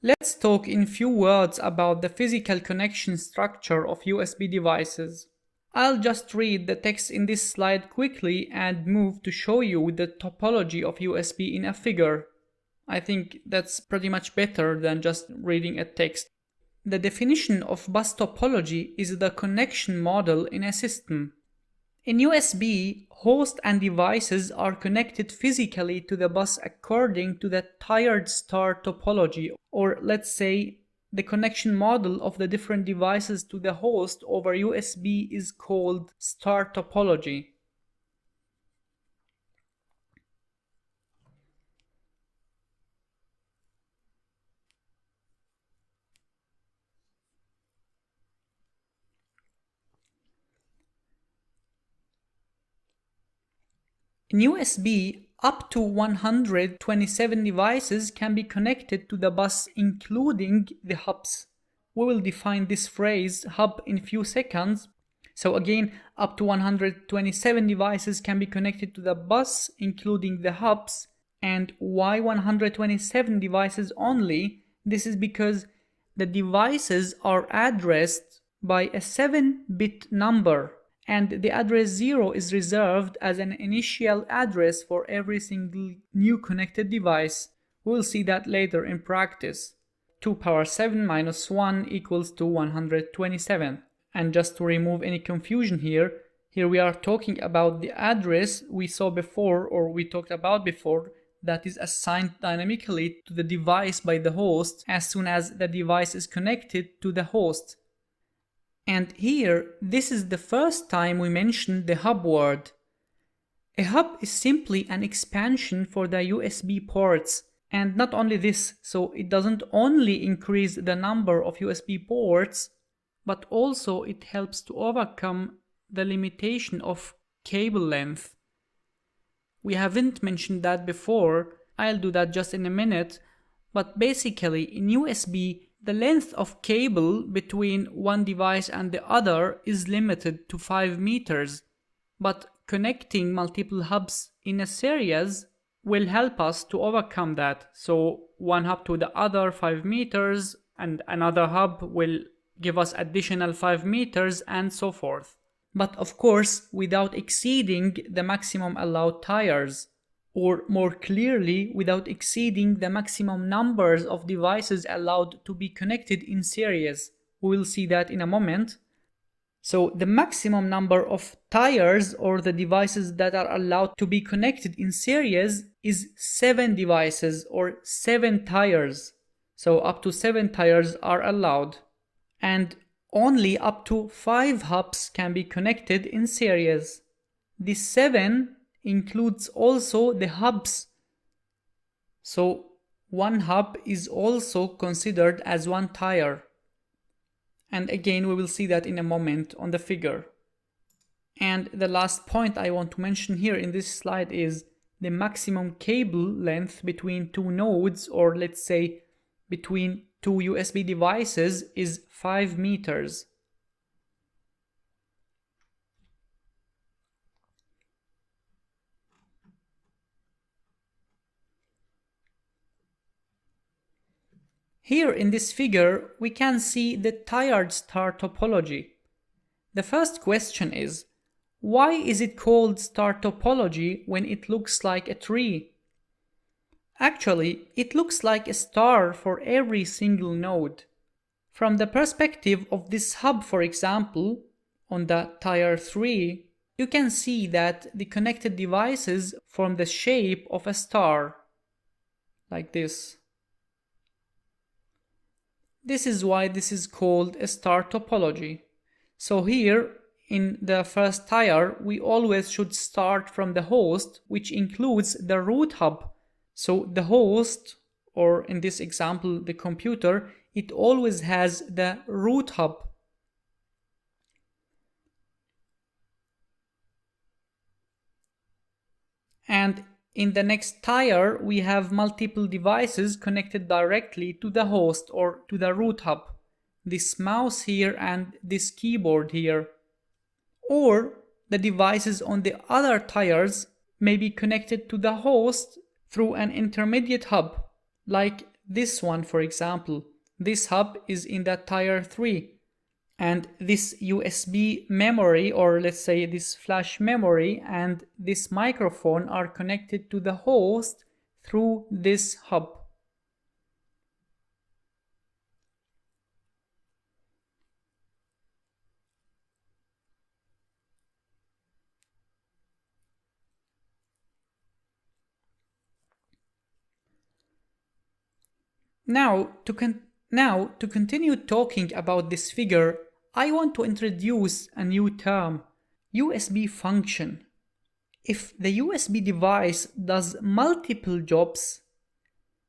Let's talk in few words about the physical connection structure of USB devices. I'll just read the text in this slide quickly and move to show you the topology of USB in a figure. I think that's pretty much better than just reading a text. The definition of bus topology is the connection model in a system. In USB, host and devices are connected physically to the bus according to the tiered star topology, or let's say the connection model of the different devices to the host over USB is called star topology. In USB, up to 127 devices can be connected to the bus, including the hubs. We will define this phrase hub in few seconds. So again, up to 127 devices can be connected to the bus, including the hubs. And why 127 devices only? This is because the devices are addressed by a 7-bit number. And the address 0 is reserved as an initial address for every single new connected device. We'll see that later in practice. 2 power 7 minus 1 equals to 127. And just to remove any confusion here we are talking about the address we saw before, or we talked about before, that is assigned dynamically to the device by the host as soon as the device is connected to the host. And here, this is the first time we mention the hub word. A hub is simply an expansion for the USB ports. And not only this, so it doesn't only increase the number of USB ports, but also it helps to overcome the limitation of cable length. We haven't mentioned that before, I'll do that just in a minute, but basically in USB, the length of cable between one device and the other is limited to 5 meters, but connecting multiple hubs in a series will help us to overcome that. So one hub to the other 5 meters and another hub will give us additional 5 meters and so forth. But of course, without exceeding the maximum allowed tires. Or more clearly, without exceeding the maximum numbers of devices allowed to be connected in series. We will see that in a moment. So the maximum number of tires, or the devices that are allowed to be connected in series, is 7 devices or 7 tires. So up to 7 tires are allowed. And only up to 5 hubs can be connected in series. The 7 includes also the hubs. So one hub is also considered as one tire. And again, we will see that in a moment on the figure. And the last point I want to mention here in this slide is the maximum cable length between two nodes, or let's say between two USB devices, is 5 meters. Here in this figure, we can see the tiered star topology. The first question is, why is it called star topology when it looks like a tree? Actually, it looks like a star for every single node. From the perspective of this hub, for example, on the tier 3, you can see that the connected devices form the shape of a star, like this. This is why this is called a star topology. So here, in the first tier, we always should start from the host, which includes the root hub. So the host, or in this example, the computer, it always has the root hub. And in the next tier, we have multiple devices connected directly to the host or to the root hub. This mouse here and this keyboard here. Or the devices on the other tiers may be connected to the host through an intermediate hub, like this one, for example, this hub is in that tier 3. And this USB memory, or let's say this flash memory, and this microphone are connected to the host through this hub. Now, to continue talking about this figure, I want to introduce a new term, USB function. If the USB device does multiple jobs,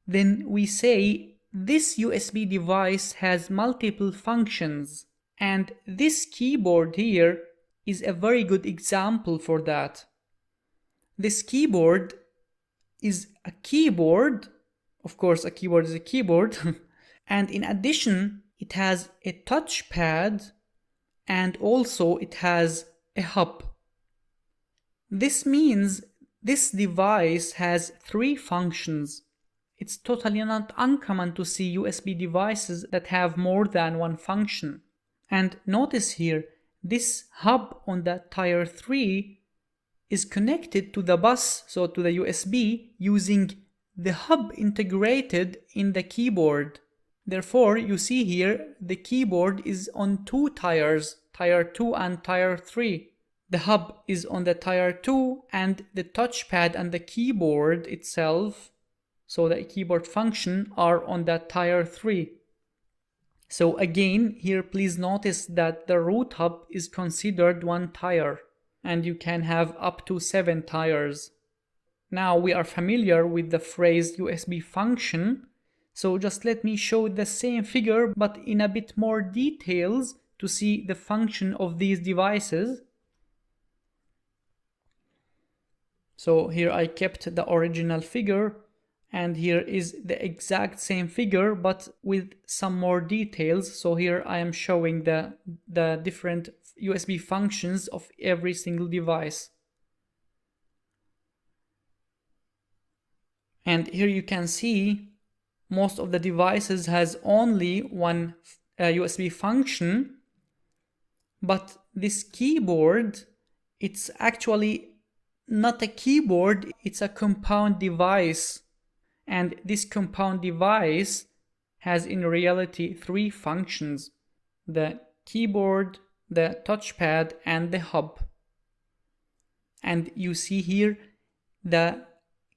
then we say this USB device has multiple functions. And this keyboard here is a very good example for that. This keyboard is a keyboard. Of course, a keyboard is a keyboard. And in addition, it has a touchpad and also it has a hub. This means this device has 3 functions. It's totally not uncommon to see USB devices that have more than one function. And notice here, this hub on that tier 3 is connected to the bus, so to the USB, using the hub integrated in the keyboard. Therefore, you see here, the keyboard is on 2 tiers, tier 2 and tier 3. The hub is on the tier 2 and the touchpad and the keyboard itself, so the keyboard function, are on that tier 3. So again, here please notice that the root hub is considered 1 tier, and you can have up to 7 tiers. Now we are familiar with the phrase USB function, so just let me show the same figure but in a bit more details to see the function of these devices. So here I kept the original figure, and here is the exact same figure but with some more details. So here I am showing the different USB functions of every single device. And here you can see most of the devices has only one USB function, but this keyboard, it's actually not a keyboard, it's a compound device. And this compound device has in reality 3 functions: the keyboard, the touchpad, and the hub. And you see here the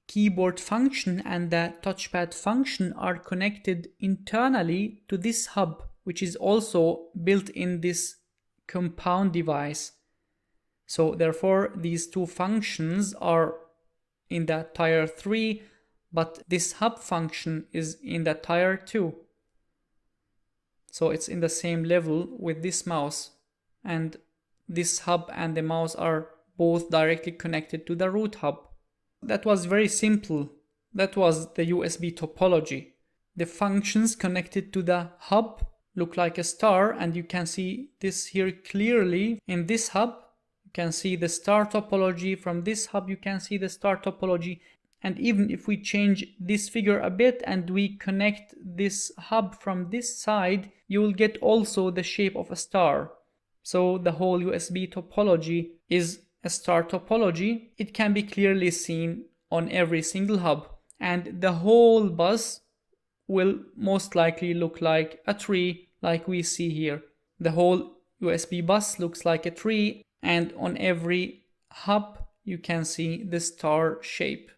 keyboard function and the touchpad function are connected internally to this hub, which is also built in this compound device. So therefore these 2 functions are in the tier 3, but this hub function is in the tier 2. So it's in the same level with this mouse, and this hub and the mouse are both directly connected to the root hub. That was very simple. That was the USB topology. The functions connected to the hub look like a star, and you can see this here clearly in this hub. You can see the star topology. From this hub you can see the star topology. And even if we change this figure a bit and we connect this hub from this side, you will get also the shape of a star. So the whole USB topology is a star topology. It can be clearly seen on every single hub, and the whole bus will most likely look like a tree, like we see here. The whole USB bus looks like a tree, and on every hub you can see the star shape.